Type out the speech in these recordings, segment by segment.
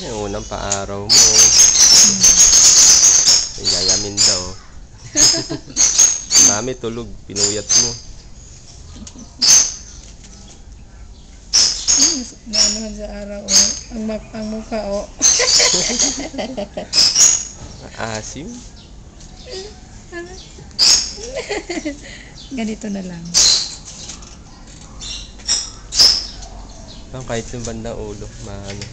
Yung unang paaraw mo. Yayamin daw. Mami, tulog. Pinuyat mo. Naanohan sa araw, ang mukha, Asim. Ganito na lang. Kahit yung bandang ulo, maarawan.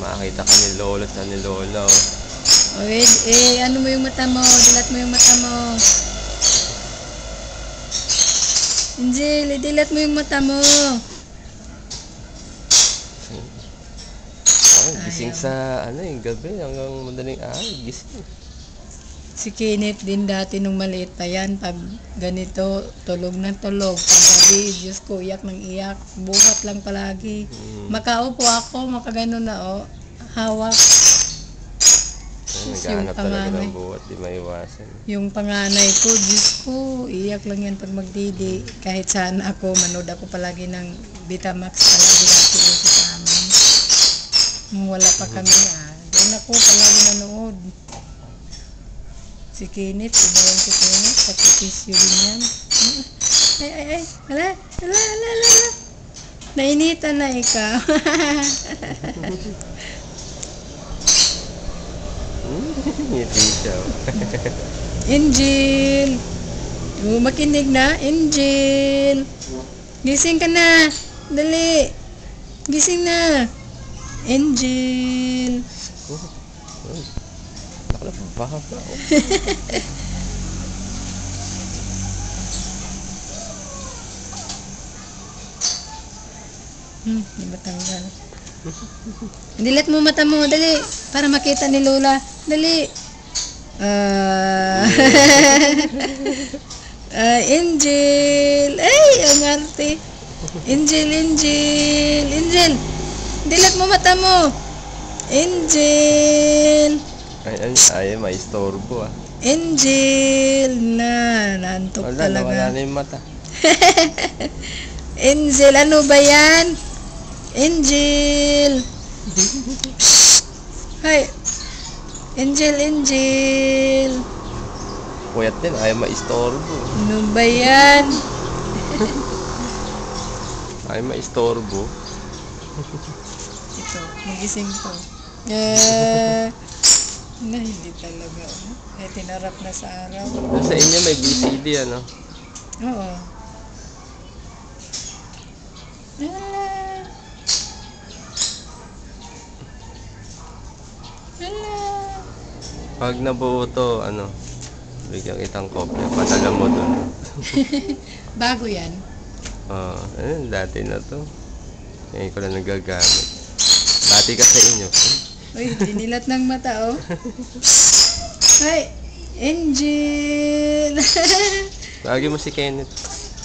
Makakita ka ni lolo at ni lola. Ano mo yung mata mo? Dilat mo yung mata mo. Angel, dilat mo yung mata mo. Gising sa yung gabi hanggang madaling araw, gising. Si Kenneth din dati nung maliit pa yan, pag ganito, tulog na tulog. Pag gabi, Diyos ko, iyak ng iyak. Buhat lang palagi. Makaupo ako, makagano na hawak. Naghahanap talaga ng buhat, di maiwasan. Yung panganay ko, Diyos ko, iyak lang yan pag magdidi. Kahit saan ako, manood ako palagi ng Betamax palagi dati dito sa amin. Nung wala pa kami, doon ako palagi nanood. Si Kenneth, iba yan si Kenneth, sakripisyo din yan. Ay, hala. Nainitan na ikaw. Ngiti siya. Angel! Makinig na, Angel! Gising ka na! Dali! Gising na! Angel! Baka di ba tanggal? Dilat mo mata mo, dali! Para makita ni Lola. Dali! Angel! Ay, ang arte! Angel! Dilat mo mata mo! Angel! Ay, may istorbo Angel! Naantok talaga. Wala na yung mata. Angel, ano ba yan? Angel! Hay! Angel! Puyat din, ayaw maistorbo. Ano ba yan? Ayaw maistorbo. Ito, magising to. Hindi talaga. Tinarap na sa araw. Sa inyo may BCD, Oo. Pag nabuo to, bigyan kitang kopya. Padala mo dun. Bago yan? Dati na to. Ngayon ko lang nagagamit. Dati ka sa inyo. Uy, dinilat ng mata, Ay, Angel! Lagi mo si Kenneth.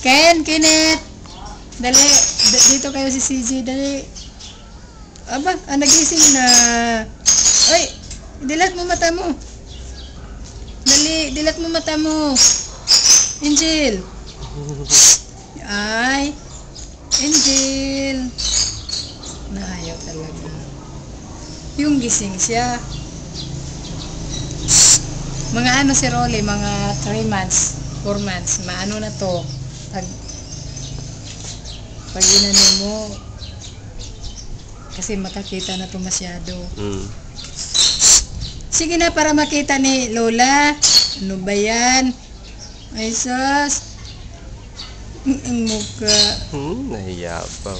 Kenneth! Dali, dito kayo si CJ, dali. Aba, nagising na. Uy, dilat mo mata mo. Dali, dilat mo mata mo. Angel! Ay, Angel! Naayaw talaga. Yung gising siya. Mga si Rolly, mga 3 months, 4 months, maano na to. Pag inano mo, kasi makakita na to masyado. Sige na, para makita ni Lola. Ano ba yan? Ay, sus. Ang mukha. Nahiya pa.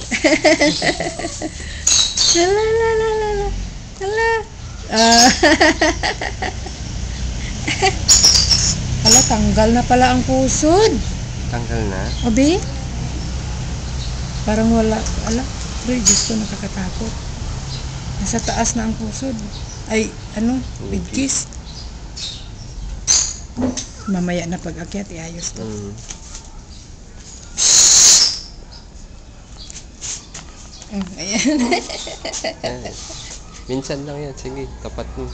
Hala, tanggal na pala ang pusod. Tanggal na? Obi? Parang wala. Ala, pero Diyos ko, nakakatakot. Nasa taas na ang pusod. Ay, bigkis. Mamaya na pag-akyat, iayos to. Ayan. Minsan lang yan. Sige, tapat mo.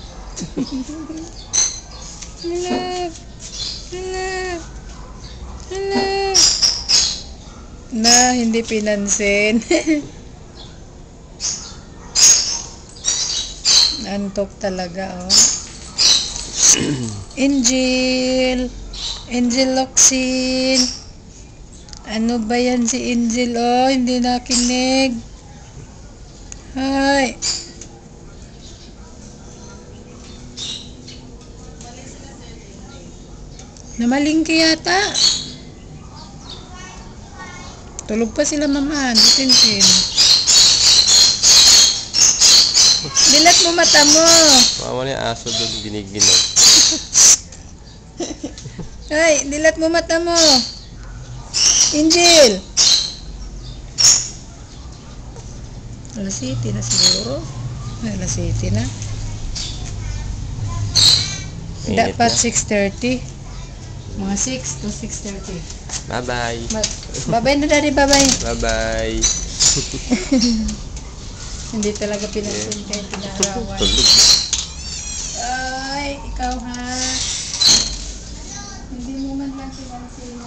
Hala. Hala. Hala. Na, hindi pinansin. Antok talaga, oh. Angel. Angel Locsin. Ano ba yan si Angel, oh? Hindi nakinig. Hi. Namalingki yata. Tulog pa sila, mama. Ditinsin. Dilat mo mata mo. Mama na yung aso doon, giniginog. Ay, dilat mo mata mo. Angel. Alas 7 na siguro. Alas 7 na. Mainit Dapat na. 6:30. Mga 6 to 6:30. Bye-bye. Bye-bye na, daddy. Bye-bye. Bye-bye. Hindi talaga pinansin kahit pinarawan. Tulog. Ay, ikaw ha. Hindi mo man lang pinansin.